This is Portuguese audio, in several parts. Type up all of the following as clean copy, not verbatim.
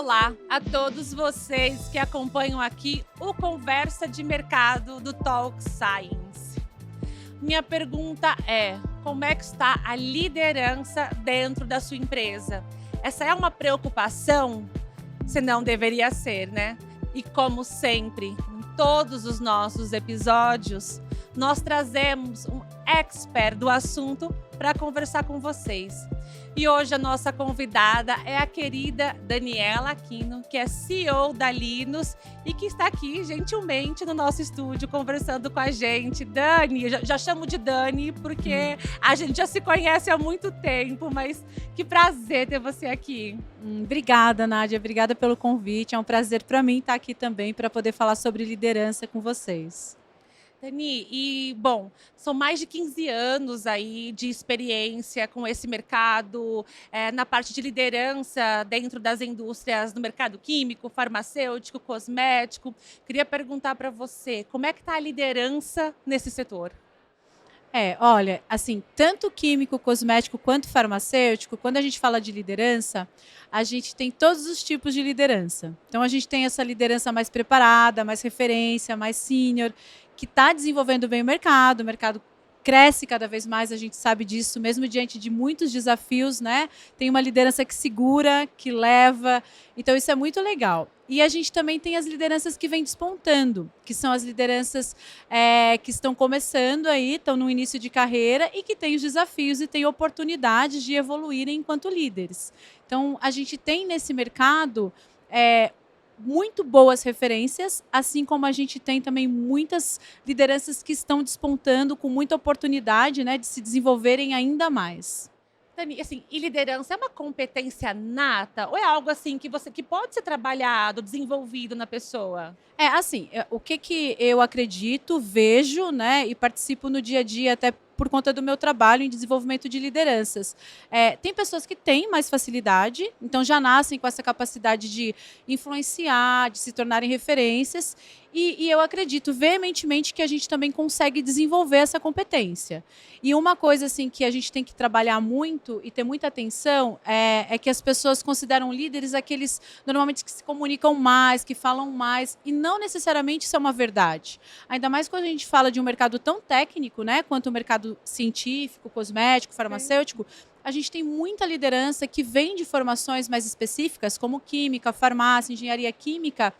Olá a todos vocês que acompanham aqui o Conversa de Mercado do Talk Science. Minha pergunta é: como é que está a liderança dentro da sua empresa? Essa é uma preocupação? Se não deveria ser, né? E como sempre, em todos os nossos episódios, nós trazemos um expert do assunto para conversar com vocês. E hoje a nossa convidada é a querida Daniela Aquino, que é CEO da Linus e que está aqui gentilmente no nosso estúdio conversando com a gente. Dani, já chamo de Dani porque a gente já se conhece há muito tempo, mas que prazer ter você aqui. Obrigada, Nádia. Obrigada pelo convite. É um prazer para mim estar aqui também para poder falar sobre liderança com vocês. Dani, e bom, são mais de 15 anos aí de experiência com esse mercado, na parte de liderança dentro das indústrias do mercado químico, farmacêutico, cosmético. Queria perguntar para você, como é que está a liderança nesse setor? Olha, assim, tanto químico, cosmético quanto farmacêutico, quando a gente fala de liderança, a gente tem todos os tipos de liderança. Então, a gente tem essa liderança mais preparada, mais referência, mais sênior, que está desenvolvendo bem o mercado cresce cada vez mais, a gente sabe disso, mesmo diante de muitos desafios, né? Tem uma liderança que segura, que leva, então isso é muito legal. E a gente também tem as lideranças que vêm despontando, que são as lideranças que estão começando aí, estão no início de carreira e que têm os desafios e têm oportunidades de evoluírem enquanto líderes. Então, a gente tem nesse mercado muito boas referências, assim como a gente tem também muitas lideranças que estão despontando com muita oportunidade, né, de se desenvolverem ainda mais. Dani, assim, e liderança é uma competência nata ou é algo assim que pode ser trabalhado, desenvolvido na pessoa? O que eu acredito, vejo, né, e participo no dia a dia até por conta do meu trabalho em desenvolvimento de lideranças. Tem pessoas que têm mais facilidade, então já nascem com essa capacidade de influenciar, de se tornarem referências, e eu acredito veementemente que a gente também consegue desenvolver essa competência. E uma coisa assim que a gente tem que trabalhar muito e ter muita atenção é que as pessoas consideram líderes aqueles normalmente que se comunicam mais, que falam mais, e não necessariamente isso é uma verdade. Ainda mais quando a gente fala de um mercado tão técnico, né, quanto o mercado científico, cosmético, farmacêutico, a gente tem muita liderança que vem de formações mais específicas, como química, farmácia, engenharia química,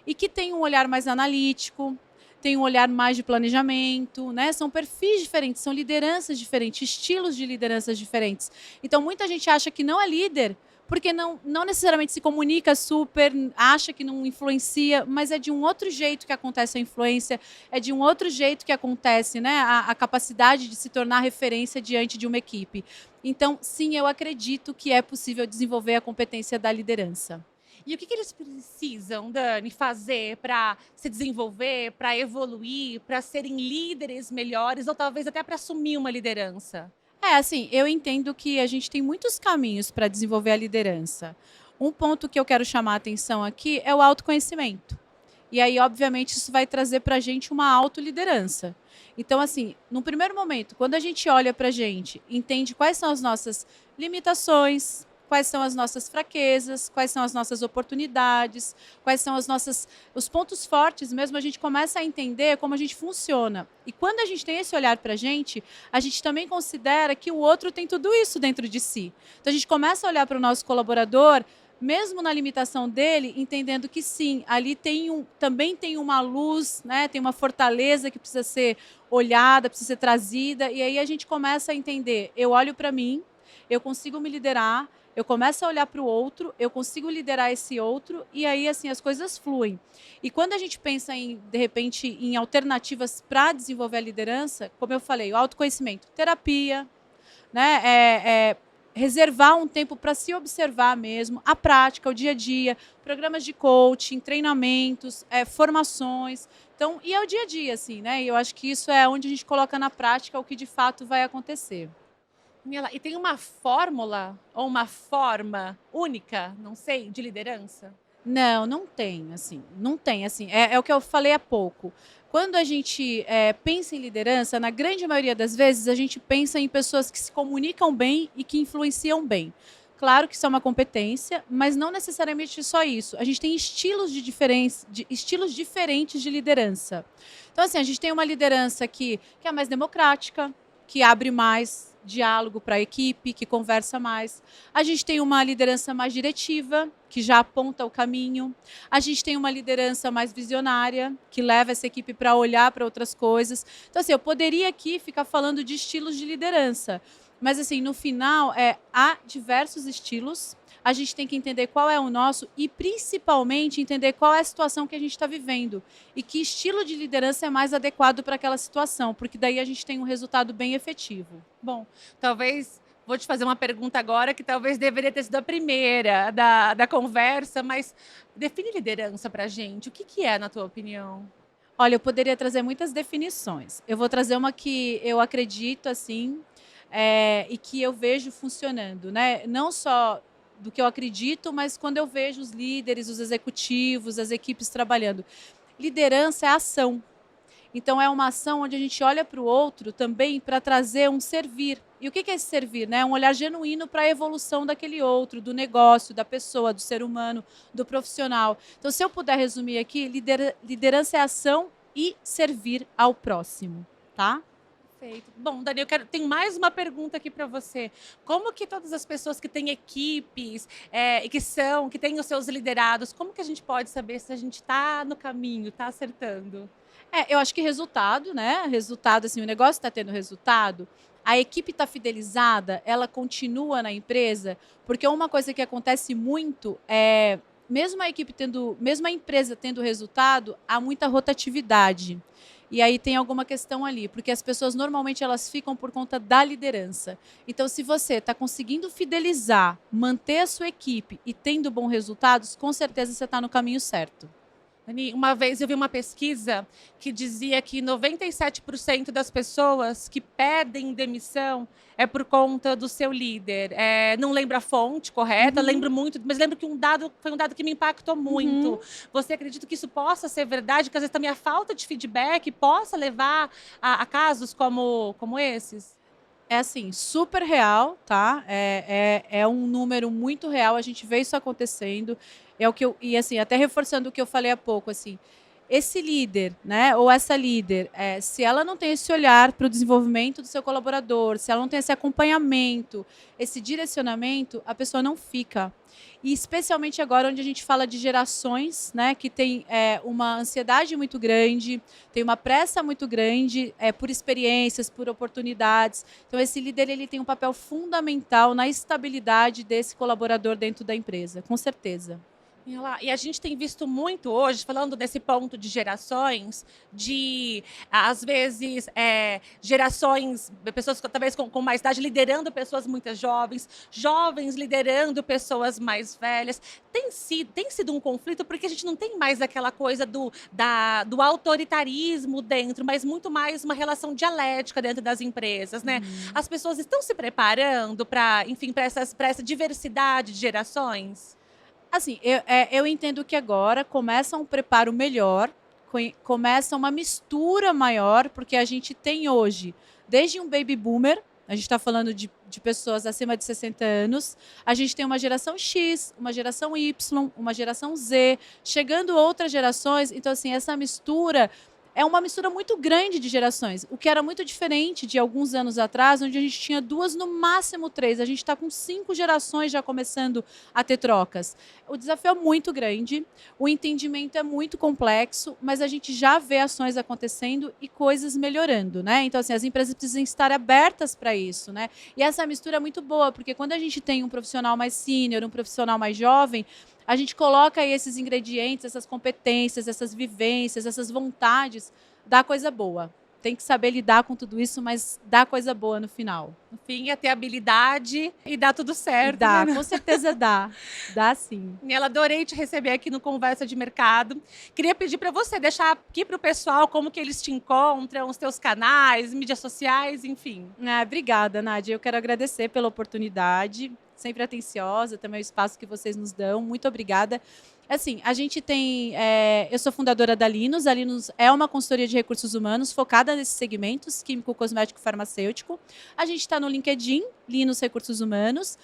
e que tem um olhar mais analítico, tem um olhar mais de planejamento, né? São perfis diferentes, são lideranças diferentes, estilos de lideranças diferentes. Então, muita gente acha que não é líder, porque não necessariamente se comunica super, acha que não influencia, mas é de um outro jeito que acontece a influência, é de um outro jeito que acontece, né, a capacidade de se tornar referência diante de uma equipe. Então, sim, eu acredito que é possível desenvolver a competência da liderança. E o que eles precisam, Dani, fazer para se desenvolver, para evoluir, para serem líderes melhores ou talvez até para assumir uma liderança? Eu entendo que a gente tem muitos caminhos para desenvolver a liderança. Um ponto que eu quero chamar a atenção aqui é o autoconhecimento. E aí, obviamente, isso vai trazer para a gente uma autoliderança. Então, assim, no primeiro momento, quando a gente olha para a gente, entende quais são as nossas limitações, quais são as nossas fraquezas, quais são as nossas oportunidades, quais são os pontos fortes mesmo, a gente começa a entender como a gente funciona. E quando a gente tem esse olhar para a gente também considera que o outro tem tudo isso dentro de si. Então, a gente começa a olhar para o nosso colaborador, mesmo na limitação dele, entendendo que sim, ali também tem uma luz, né? Tem uma fortaleza que precisa ser olhada, precisa ser trazida, e aí a gente começa a entender, eu olho para mim, eu consigo me liderar, eu começo a olhar para o outro, eu consigo liderar esse outro, e aí assim as coisas fluem. E quando a gente pensa de repente, em alternativas para desenvolver a liderança, como eu falei, o autoconhecimento, terapia, né? Reservar um tempo para se observar mesmo, a prática, o dia a dia, programas de coaching, treinamentos, formações. Então, e é o dia a dia, assim, né? E eu acho que isso é onde a gente coloca na prática o que de fato vai acontecer. E tem uma fórmula ou uma forma única, não sei, de liderança? Não tem, assim, não tem, assim, é o que eu falei há pouco. Quando a gente pensa em liderança, na grande maioria das vezes, a gente pensa em pessoas que se comunicam bem e que influenciam bem. Claro que isso é uma competência, mas não necessariamente só isso. A gente tem estilos diferentes de liderança. Então, assim, a gente tem uma liderança que é mais democrática, que abre mais diálogo para a equipe, que conversa mais. A gente tem uma liderança mais diretiva, que já aponta o caminho. A gente tem uma liderança mais visionária, que leva essa equipe para olhar para outras coisas. Então, assim, eu poderia aqui ficar falando de estilos de liderança, mas, assim, no final, há diversos estilos. A gente tem que entender qual é o nosso e, principalmente, entender qual é a situação que a gente está vivendo e que estilo de liderança é mais adequado para aquela situação, porque daí a gente tem um resultado bem efetivo. Bom, talvez vou te fazer uma pergunta agora que talvez deveria ter sido a primeira da conversa, mas define liderança para a gente. O que é, na tua opinião? Olha, eu poderia trazer muitas definições. Eu vou trazer uma que eu acredito, assim, e que eu vejo funcionando, né? Não só do que eu acredito, mas quando eu vejo os líderes, os executivos, as equipes trabalhando. Liderança é ação. Então, é uma ação onde a gente olha para o outro também para trazer um servir. E o que é esse servir? Né? Um olhar genuíno para a evolução daquele outro, do negócio, da pessoa, do ser humano, do profissional. Então, se eu puder resumir aqui, liderança é ação e servir ao próximo, tá? Perfeito. Bom, Dani, tenho mais uma pergunta aqui para você. Como que todas as pessoas que têm equipes e que têm os seus liderados, como que a gente pode saber se a gente está no caminho, está acertando? Eu acho que resultado, né? Resultado, assim, o negócio está tendo resultado, a equipe está fidelizada, ela continua na empresa, porque uma coisa que acontece muito é, mesmo a empresa tendo resultado, há muita rotatividade. E aí tem alguma questão ali, porque as pessoas normalmente elas ficam por conta da liderança. Então, se você está conseguindo fidelizar, manter a sua equipe e tendo bons resultados, com certeza você está no caminho certo. Dani, uma vez eu vi uma pesquisa que dizia que 97% das pessoas que pedem demissão é por conta do seu líder. Não lembro a fonte correta, lembro muito, mas lembro que foi um dado que me impactou muito. Você acredita que isso possa ser verdade? Que às vezes também a falta de feedback possa levar a casos como esses? É assim, super real, tá? É um número muito real, a gente vê isso acontecendo. E assim, até reforçando o que eu falei há pouco, assim, esse líder, né, ou essa líder, se ela não tem esse olhar para o desenvolvimento do seu colaborador, se ela não tem esse acompanhamento, esse direcionamento, a pessoa não fica. E especialmente agora, onde a gente fala de gerações, né, que tem uma ansiedade muito grande, tem uma pressa muito grande por experiências, por oportunidades. Então, esse líder ele tem um papel fundamental na estabilidade desse colaborador dentro da empresa, com certeza. E a gente tem visto muito hoje, falando desse ponto de gerações, às vezes, gerações, pessoas talvez com mais idade, liderando pessoas muito jovens, jovens liderando pessoas mais velhas. Tem sido um conflito, porque a gente não tem mais aquela coisa do autoritarismo dentro, mas muito mais uma relação dialética dentro das empresas, né? As pessoas estão se preparando para, enfim, para essa diversidade de gerações? Assim, eu entendo que agora começa um preparo melhor, começa uma mistura maior, porque a gente tem hoje, desde um baby boomer, a gente está falando de pessoas acima de 60 anos, a gente tem uma geração X, uma geração Y, uma geração Z, chegando outras gerações. Então, assim, essa mistura é uma mistura muito grande de gerações, o que era muito diferente de alguns anos atrás, onde a gente tinha 2, no máximo 3. A gente está com 5 gerações já começando a ter trocas. O desafio é muito grande, o entendimento é muito complexo, mas a gente já vê ações acontecendo e coisas melhorando, né? Então, assim, as empresas precisam estar abertas para isso, né? E essa mistura é muito boa, porque quando a gente tem um profissional mais sênior, um profissional mais jovem, a gente coloca aí esses ingredientes, essas competências, essas vivências, essas vontades, dá coisa boa. Tem que saber lidar com tudo isso, mas dá coisa boa no final. No fim, é ter habilidade e dá tudo certo. Dá, né? Com certeza dá. Dá sim. Ela adorei te receber aqui no Conversa de Mercado. Queria pedir para você deixar aqui para o pessoal como que eles te encontram, os teus canais, mídias sociais, enfim. Obrigada, Nádia. Eu quero agradecer pela oportunidade. sempre atenciosa, também o espaço que vocês nos dão. Muito obrigada. Assim, a gente tem... eu sou fundadora da Linus. A Linus é uma consultoria de recursos humanos focada nesses segmentos, químico, cosmético e farmacêutico. A gente está no LinkedIn, Linus Recursos Humanos.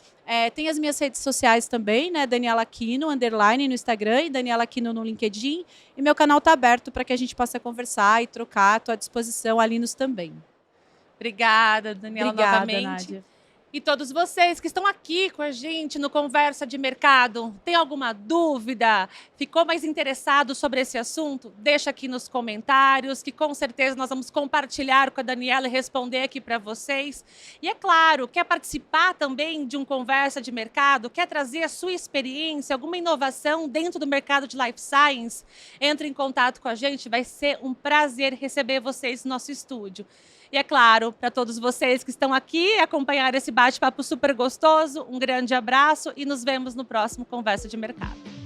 Tem as minhas redes sociais também, né? Daniela Aquino, _ no Instagram e Daniela Aquino no LinkedIn. E meu canal está aberto para que a gente possa conversar e trocar. Estou à disposição, a Linus também. Obrigada, Daniela, Obrigada, novamente. Nádia. E todos vocês que estão aqui com a gente no Conversa de Mercado, tem alguma dúvida? Ficou mais interessado sobre esse assunto? Deixa aqui nos comentários, que com certeza nós vamos compartilhar com a Daniela e responder aqui para vocês. E é claro, quer participar também de um Conversa de Mercado? Quer trazer a sua experiência, alguma inovação dentro do mercado de Life Science? Entre em contato com a gente, vai ser um prazer receber vocês no nosso estúdio. E é claro, para todos vocês que estão aqui e acompanhar esse bate-papo super gostoso, um grande abraço e nos vemos no próximo Conversa de Mercado.